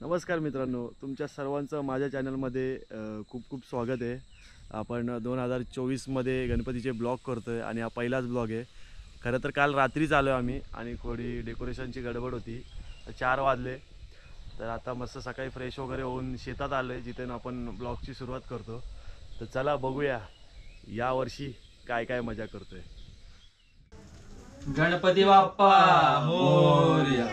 नमस्कार मित्रांनो, तुमच्या सर्वांचं माझ्या चॅनलमध्ये खूप खूप स्वागत आहे। आपण 2024मध्ये गणपतीचे ब्लॉग करतोय आणि हा पहिलाच ब्लॉग आहे। खरं तर काल रात्रीच आलो आम्ही आणि थोडी डेकोरेशनची गडबड होती, 4 वाजले। तर आता मस्त सकाळी फ्रेश वगैरे होऊन शेतात आलोय, जिथे आपण ब्लॉगची सुरुवात करतो। तर चला बघूया या वर्षी काय काय मजा करतोय। गणपती बाप्पा मोरया।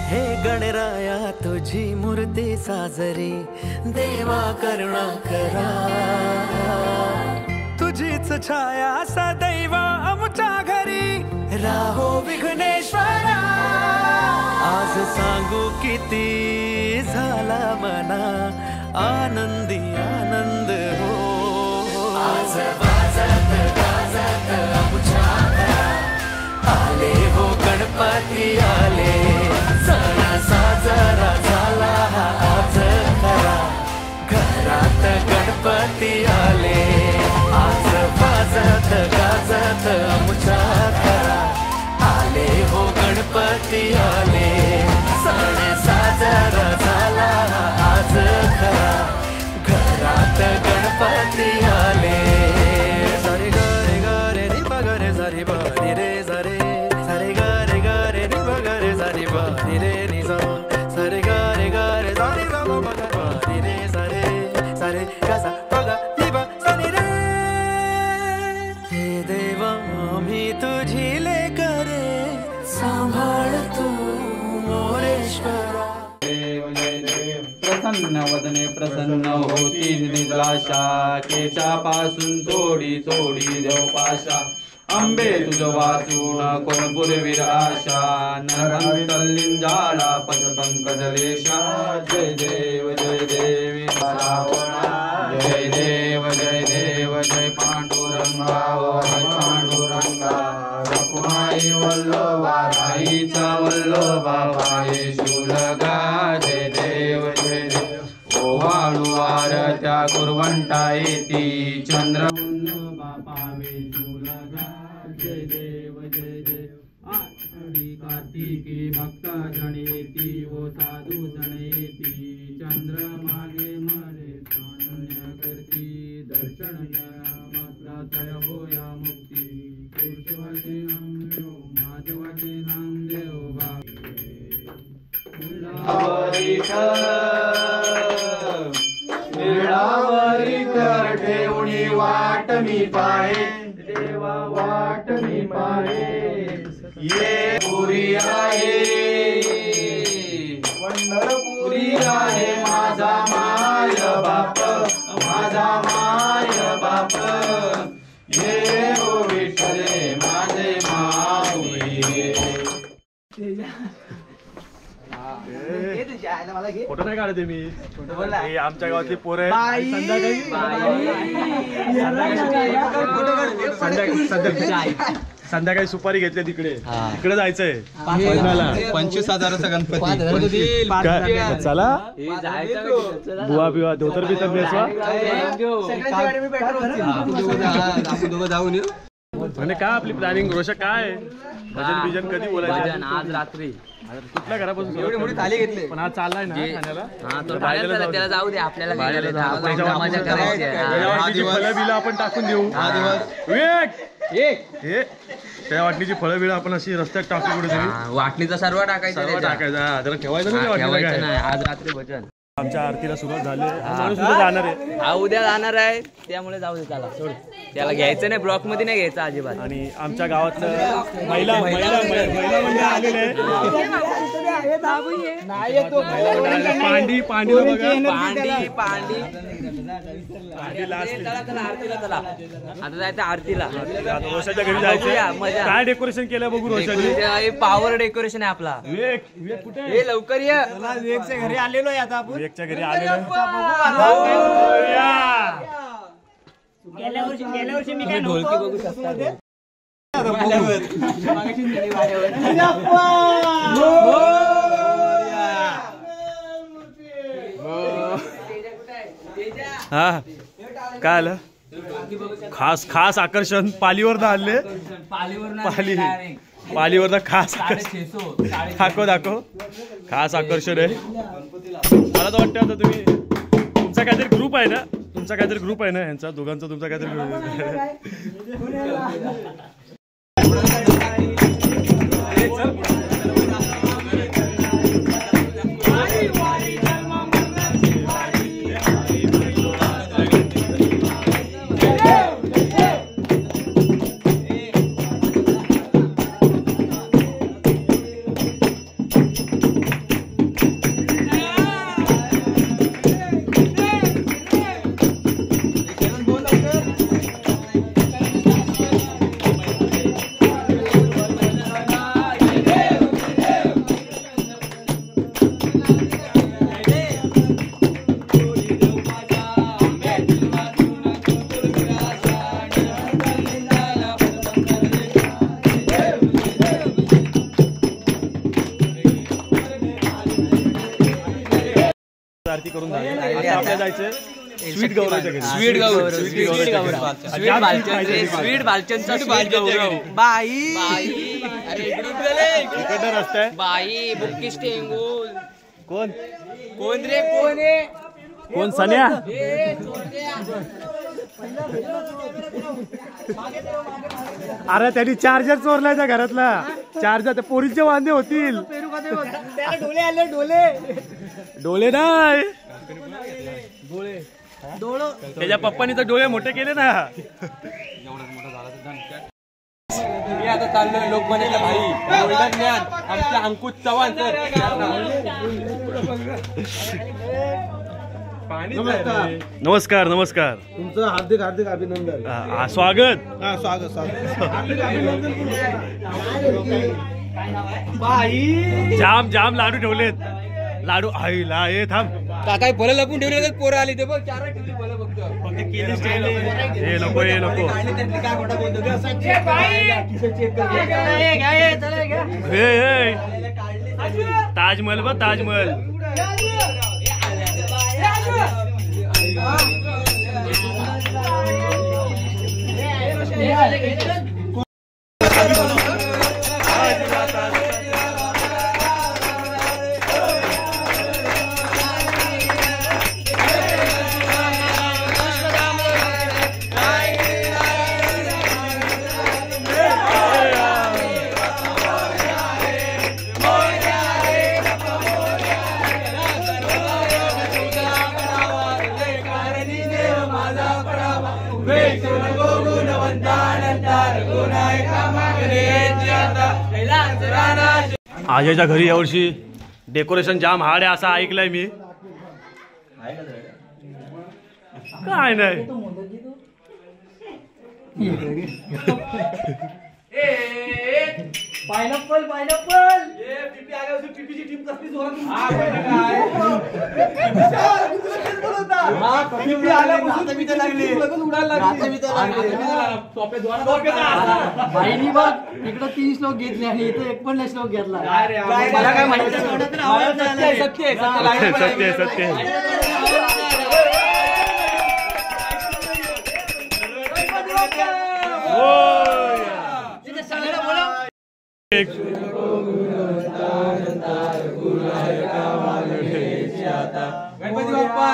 हे गणराया तुझी मूर्ती साजरी, देवा करुणा करा। तुझीच छाया सदैव आमच्या घरी, राहो विघ्नेश्वरा। आज सांगू किती झाला मना, आनंदी आनंद हो। आज वाजत गाजत आमच्या घरात, आले हो गणपती आले। सण साजरा झाला आज खरा, घरात गणपती आले। आज वाजत गाजत आमच्या घरात, आले हो गणपती आले। सण साजरा झाला आज खरा, घरात गणपती आले। सारे गरे गरे रे बगरे सारे बारी रे सारे, सारे गरे गरे रे बगरे सारे बारी रे निसा, सारे गरे गरे सारे ग बारी रे सारे, सारे कसा बगा निबा सारे रे। हे देवा आम्ही तुझी लेकरे, सांभाळ तू मोरेश्वरा। प्रसन्न वदने प्रसन्न होती निराशा, केशापासून थोडी थोडी देव पाशा। आंबे तुझ वाचून कोण पुरवीर आशा, नरहंतल्लीन झाला पद पंकजलेशा। जय देव देवी रावणा, जय देव जय पांडुरंगा जय पांडुरंगा। रखुमाई वल्लभा राईचा वल्लभा पाये शूलगा। जय देव ओवाळू आरत्या कुरवंटा येती, चंद्र पावे शूलगा। जय देव आषाढी कार्तिकी भक्त जण येती, ओ साधू जण येती। चंद्र मागे मरे कान्य करती, दर्शन तय होया मुक्ती। केशवाचे नामदेव माधवाचे नामदेव मिळावरी ठेवणी वाट मी पाहे, देवा वाट मी पाहे। ये पुरी आहे पंढरपुरी आहे, माझा माय बाप माझा माय बाप। ये ओ विठ्ठले माझे माऊली। फोटो नाही काढते मी, हे आमच्या गावातली पोरं संध्याकाळी सुपारी घेतली, तिकडे तिकडे जायचंय 25,000चा गणपती। चला बुवा बिवा धोतर बी तर नेसवा, जाऊन येऊ। म्हणजे काय आपली प्लॅनिंग रोषक काय भजन बिजन कधी बोलायचं? आज रात्री कुठल्या घरापासून एवढी मोठी थाली घेतली, पण आज चाललाय ना ठाण्याला? त्याला जाऊ दे, आपल्याला मजा करायची फळं बिलं आपण टाकून देऊ। त्या वाटणीची फळं बिळं आपण अशी रस्त्यात टाकू, कुठे वाटणीचा सर्व टाकायचं, टाकायचा त्याला ठेवायचं नाही। आज रात्री भजन आमच्या आरतीला सुरुवात झाली, माणूस उद्या जाणार आहे। हा उद्या जाणार आहे, त्यामुळे जाऊ दे त्याला, सोड त्याला घ्यायचं नाही, ब्लॉक मध्ये नाही घ्यायचं अजिबात। आणि आमच्या गावातलं महिला मंडळ आलेले आहे। पांडी पांडी आता जायचं आरतीला, रोषाच्या घरी जायचं। काय डेकोरेशन केलं बघू रोषाने? पॉवर डेकोरेशन आहे आपला। कुठे लवकर ये, घरी आलेलो आहे आता आपण। एकच्या घरी आलेलो गेल्या वर्षी मी काय ढोलकी बघू शकता। हा काय आलं खास खास आकर्षण पालीवर हल्ले पालीवर खास दाखव खास आकर्षण आहे. मला तर वाटतं आता तुम्ही तुमचा काहीतरी ग्रुप आहे ना यांचा दोघांचा तुमचा काहीतरी ग्रुप आरती करून आपल्याला जायचं स्वीट गौरवच्या घरी. स्वीट बाई इकडनं रस्ता आहे. बाई बुक्की स्टेंगूल कोण कोण सन्या अरे त्यांनी चार्जर चोरलाय त्या घरातला चार्जर त्या पोरीचे वांदे होतील. डोळे नाही त्याच्या पप्पानी तर डोळे मोठे केले ना. मी आता चाललोय लोकमान्याच्या भाई गोल्डन ज्ञान आमच्या अंकुश चव्हाण सर. नमस्कार नमस्कार तुमचं हार्दिक हार्दिक अभिनंदन. स्वागत स्वागत जाम जाम लाडू ठेवलेत. लाडू आईला हे थांब काय भलं लपून ठेवले पोरं आली ते बघ 4 किती भलं बघतो. हे नको हे नको हे ताजमहल बघ ताजमहल. आजच्या घरी यावर्षी डेकोरेशन जाम हार्ड आहे असं ऐकलंय मी. काय नाही पायनॅपल पीपीची टीम कसली जोरात इकडे 30 श्लोक घेतले आणि इथे 1 पण श्लोक घेतला. मला काय माहिती सत्य सत्य गणपती बाप्पा.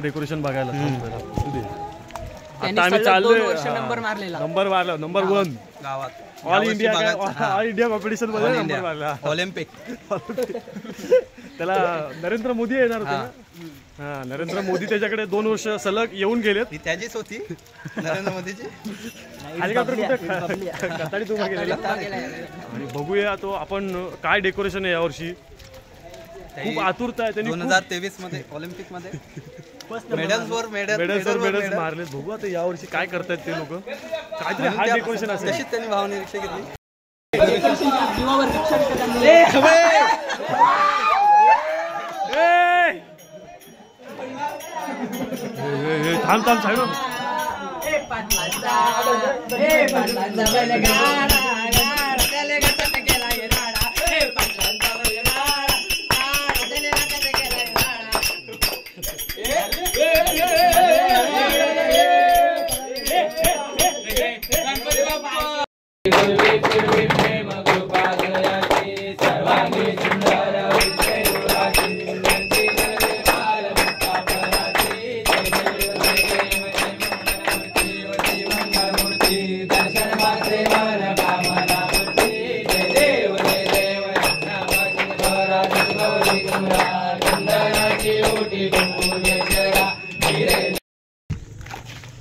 डेकोरेशन बघायला त्यांनी आता आम्ही सलग चाललोय 2 वर्ष नंबर मारलेला. नंबर मारला नंबर 1 गावात all India all India competition मध्ये नंबर मारला. ऑलिम्पिक. त्याला नरेंद्र मोदी येणार होते ना. हा नरेंद्र मोदी त्याच्याकडे 2 वर्ष सलग येऊन गेलेत. ही त्याचीच होती नरेंद्र मोदीची. हेलिकॉप्टर कुठे कताडीत उभा केलेला. आणि बघूया तो आपण काय डेकोरेशन आहे यावर्षी. खूप आतुरता आहे त्यांनी. 2023 मध्ये ऑलिम्पिक मध्ये मेडल्स मारलेत. बघू आता यावर्षी काय करतायत ते लोक. काहीतरी हा डेकोरेशन असेल. तशीच त्यांनी भावनिरीक्षा घेतली. थांब थांब साईड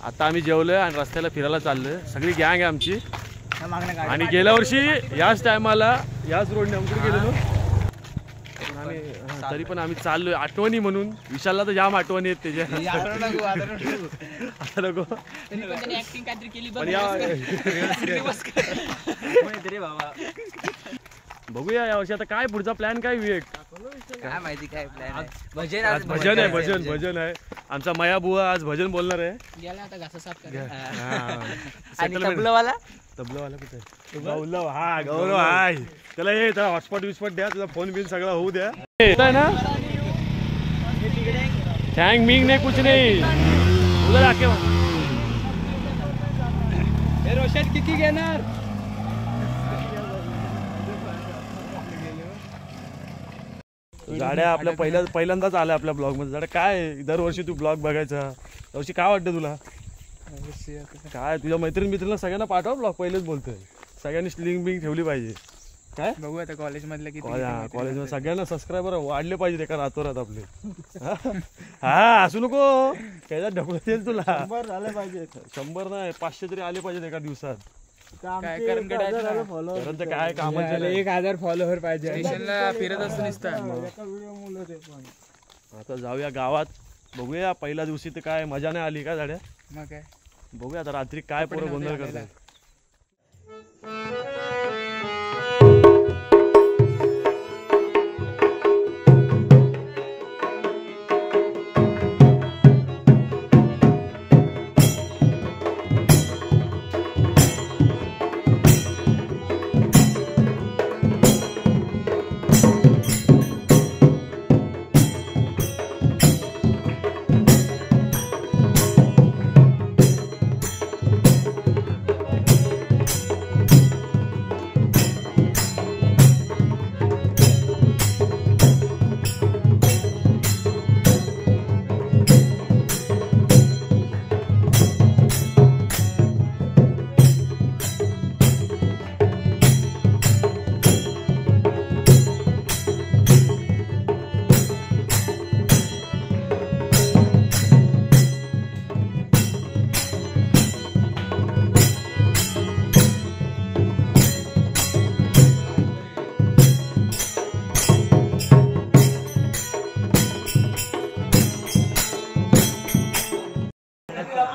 आता आम्ही जेवलोय आणि रस्त्याला फिरायला चाललोय. सगळी गँग आहे आमची. आणि गेल्या वर्षी याच टायमाला याच रोडने आमच्याकडे गेलेलो. आम्ही तरी पण आम्ही चाललोय आठवणी म्हणून. विशालला तर जाम आठवणी आहेत त्याच्या. आता नको पण बघूया यावर्षी आता काय पुढचा प्लॅन काय विवेक. काय माहिती काय प्लॅन आहे. आज भजन आहे. भजन आहे. आमचा मया बुवा आज भजन बोलणार आहे. आणि तबलावाला कुठे गौरव. हा गौरव हाय. त्याला ये त्याला हॉटस्पॉट विस्पॉट द्या. तुझा फोन बिन सगळा होऊ द्या. येताय ना. थँक मिंग नाही कुछ नाही. उधर आके रोशन किती घेणार. गाड्या आपल्या पहिल्यांदाच आल्या आपल्या ब्लॉग मध्ये. गाड्या काय दरवर्षी तू ब्लॉग बघायचा. यावर्षी काय वाटतं तुला. काय तुझ्या मैत्रिणीला सगळ्यांना पाठवा ब्लॉग. पहिलेच बोलतोय सगळ्यांनी लिंक बिंक ठेवली पाहिजे. काय बघू आता कॉलेज मधलं किती. कॉलेजमध्ये सगळ्यांना सबस्क्रायबर वाढले पाहिजे एका रातोरात आपले. हा असू नको त्याच्यात ढकलत येईल तुला. 100 झाले पाहिजे. 100 नाही 500 तरी आले पाहिजेत एका दिवसात. काय कामाचे 1000 फॉलोअर पाहिजे. फिरत असतो नुसतं. आता जाऊया गावात. बघूया पहिल्या दिवशी तर काय मजा नाही आली का झाड्या. मग काय बघूया आता रात्री काय पोरं गोंधळ करतात.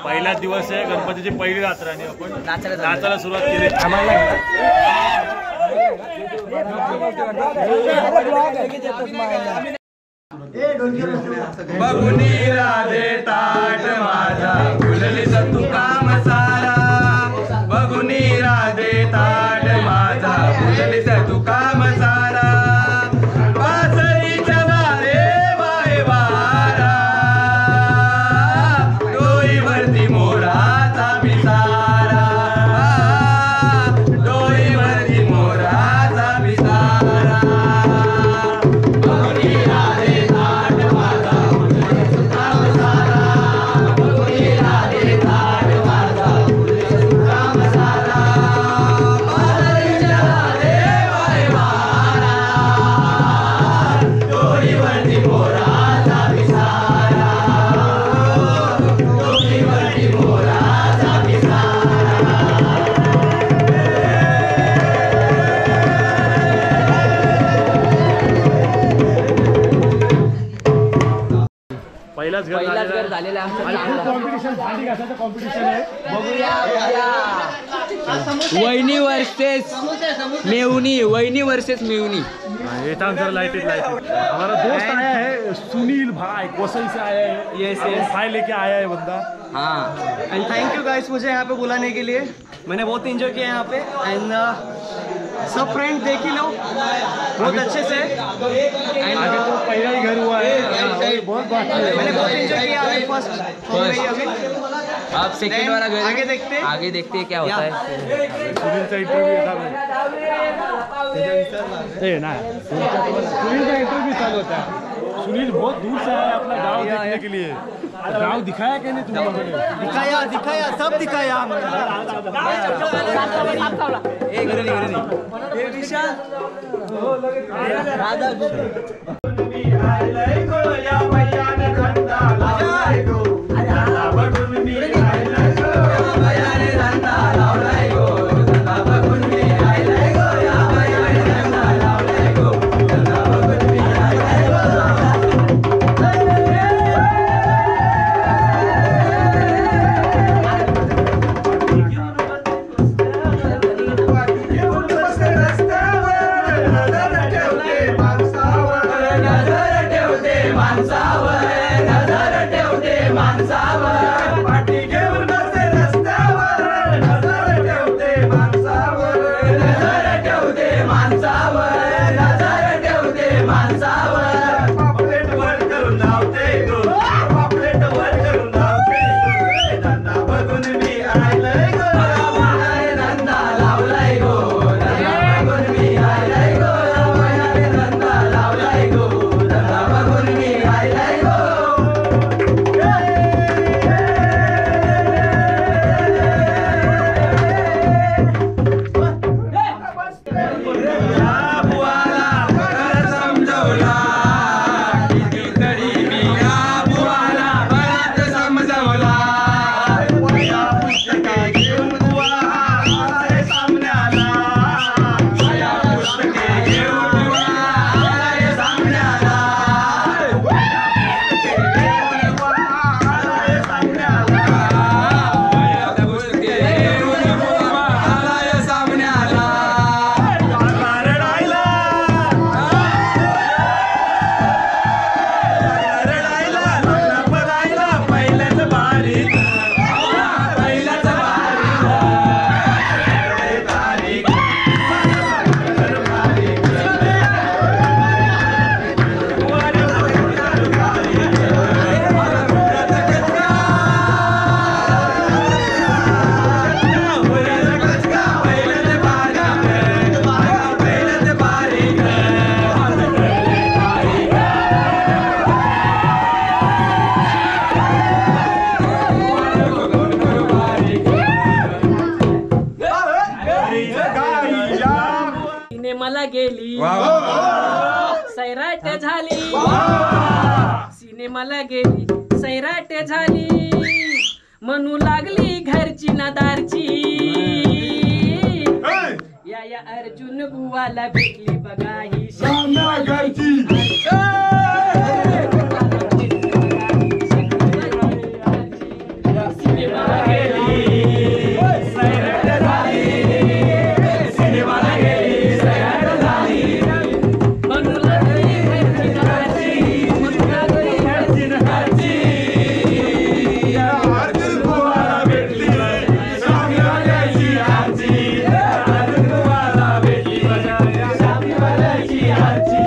पहिला दिवस आहे गणपतीची पहिली रात्र आणि आपण नाचायला सुरुवात केली. बघुनी राधे ताट माझा फुलली तुका मसाला. बघुनी राधे ताट माझा फुलली तुका मसाला. बासरीच्या वारे वाय वारा डोईवरती मोराचा पिसारा. डोईवरती मोराचा पिसारा. बघुनी राधे ताट माझा फुलली तुका मसाला. झालेलं आहे आमचं चांगलं. कॉम्पिटिशन भांडी घासायचं कॉम्पिटिशन आहे. वहिनी वर्सेस मेवणी, वहिनी वर्सेस मेवणी. लाइट हमारा दोस्त आया है सुनील भाई कोसई से आया है. Yes. भाई लेके आया है बंदा. हाँ एंड थैंक यू गाइस मुझे यहाँ पे बुलाने के लिए. मैंने बहुत एंजॉय किया यहाँ पे एंड सब फ्रेंड देख ही लो बहुत अच्छे से. एंड अभी तो पहला ही घर हुआ है. बहुत बात मैंने बहुत एंजॉय किया. अभी फर्स्ट हो गई अभी. अब सेकंड वाला घर आगे देखते हैं. आगे देखते हैं क्या होता है. सुनीलचा इंटरव्ह्यू सुनीलचा इंटरव्यू चालू होता. सुनील बहुत दूर से आया अपना गांव देखने के लिए. गांव दिखाया क्या नहीं तुम लोगों ने? दिखाया सब दिखाया. सिनेमाला गेली, सैराट झाली, सिनेमाला गेली, सैराट झाली, म्हणू लागली घरची ना दारची. या अर्जुन बुवाला भेटली बघा ही श्यामा घरची. सिनेमाला गेली, सैराट झाली, सिनेमाला गेली, सैराट झाली, म्हणू लागली घरची ना दारची, म्हणू लागली घरची ना दारची. अर्जुन बुवाला भेटली श्यामा घरची आरची. अर्जुन बुवाला भेटली श्यामा घरची आरची.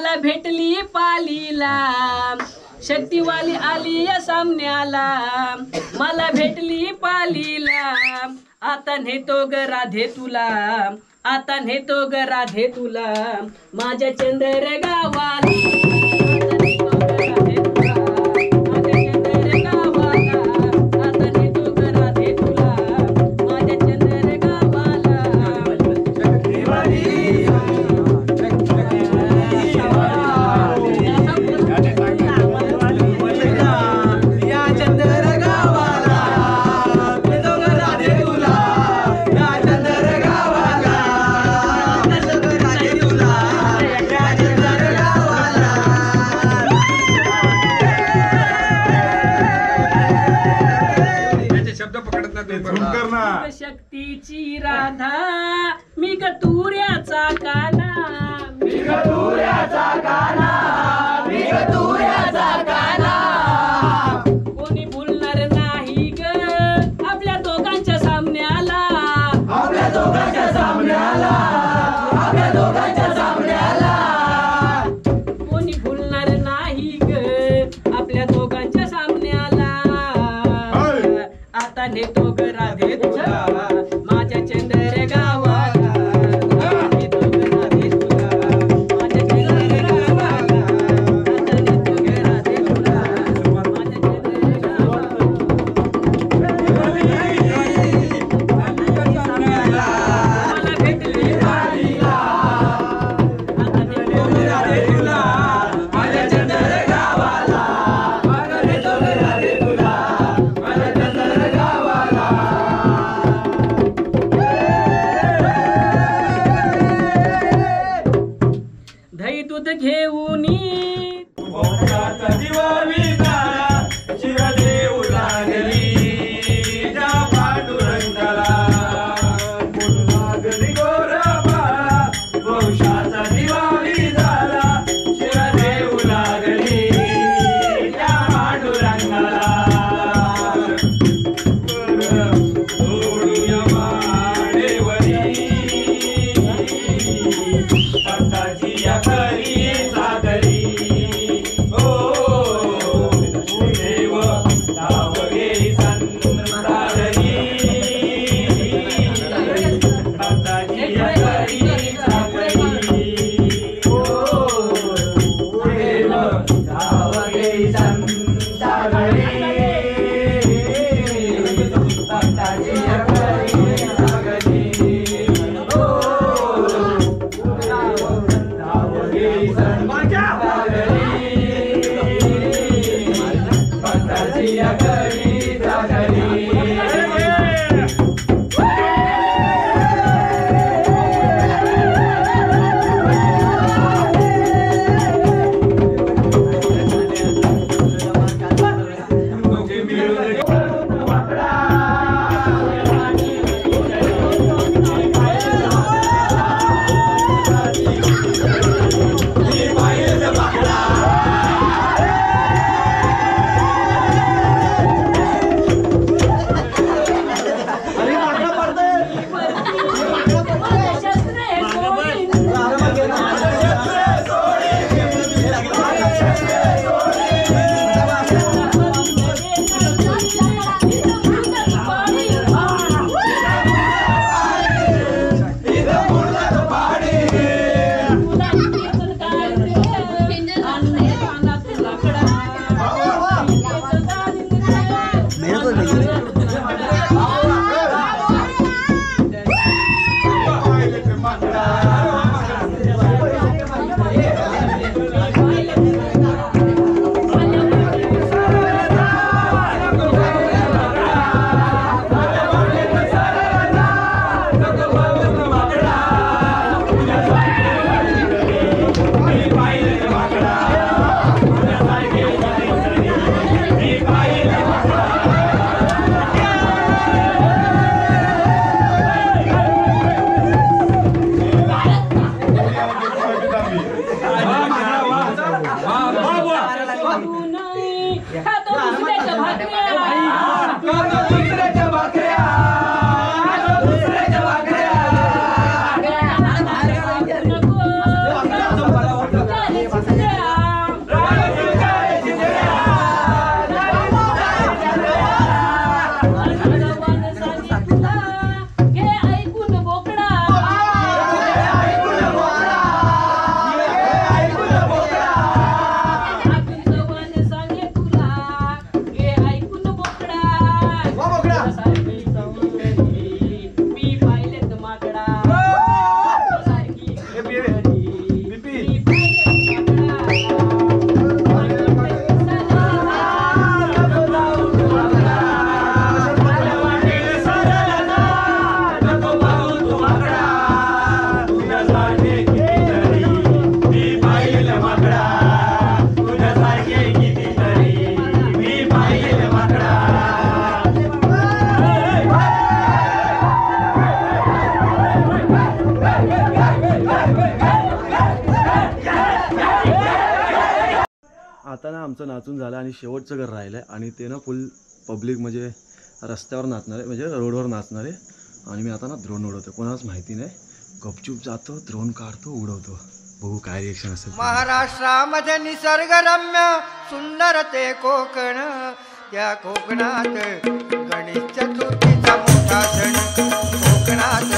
मला भेटली पालीला शक्तीवाली आली या सामन्याला मला भेटली पालीला आता नेतो ग राधे तुला आता नेतो ग राधे तुला माझ्या चंदर गावाला आता नेतो ग राधे तुला माझ्या चंदर गावाला शक्तीची राधा मी गतुऱ्याचा काना मी गतुऱ्याचा काना मी गतुऱ्याचा काना कोणी भुलणार नाही ग आपल्या दोघांच्या सामन्याला आपल्या दोघांच्या सामन्याला आपल्या दोघांच्या सामन्याला कोणी भुलणार नाही ग आपल्या दोघांच्या सामन्याला आता नेतो ग राधे तुला माझ्या चंदर गावाला नेतो ग राधे तुला माझ्या चंदर गावाला आता नेतो ग राधे तुला माझ्या चंदर गावाला मला भेटली पालीला आता नेतो ग राधे तुला माझ्या चंदर गावाला आता नेतो ग राधे तुला माझ्या चंदर गावाला दही दूध घेऊन ना आमचं नाचून झालं आणि शेवटचं घर राहिलं आहे आणि ते ना फुल पब्लिक म्हणजे रस्त्यावर नाचणार आहे म्हणजे रोडवर नाचणार आहे. आणि मी आता ना ड्रोन उडवतो, कोणालाच माहिती नाही. गपचूप जातो, ड्रोन काढतो, उडवतो, बघू काय रिएक्शन असेल. महाराष्ट्रामध्ये निसर्गरम्य सुंदर ते कोकण, त्या कोकणात गणेश चतुर्थीचा मोठा सण, कोकणात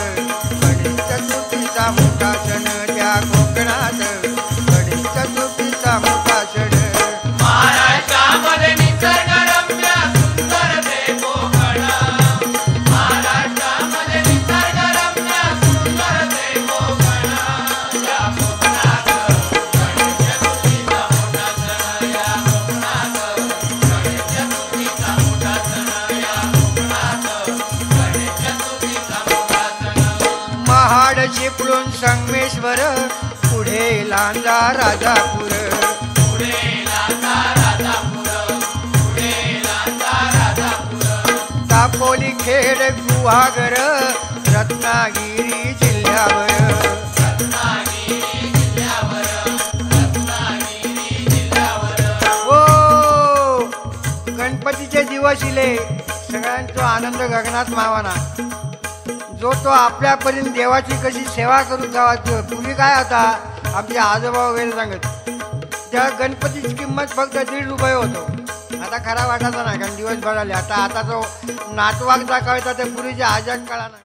गणेश चतुर्थीचा मोठा सण, त्या कोकणात गणेश चतुर्थीचा मोठा सण. महाराष्ट्रामध्ये निसर्गरम्य सुंदर ते कोकण, महाराष्ट्रामध्ये निसर्गरम्य सुंदर ते कोकण, या कोकणात गणेश चतुर्थीचा मोठा सण, या कोकणात गणेश चतुर्थीचा मोठा सण, या कोकणात गणेश चतुर्थीचा मोठा सण. महाड चिपळूण संगमेश्वर, पुढे लांजा राजापूर, दापोली खेड गुहागर, रत्नागिरी जिल्ह्यावर. हो गणपतीचे दिवस इले, सगळ्यांचा आनंद गगनात मावाना. जो तो आपल्यापर्यंत देवाची कशी सेवा करू गावात. पूर्वी काय होता आमचे आजोबा वगैरे सांगत, त्या गणपतीची किंमत फक्त 1.5 रुपये होतो. आता खरा वाटायचा नाही कारण दिवस भराले. आता जो नातवाक दाखवायचा ते पूर्वीच्या आजात काळा नाही.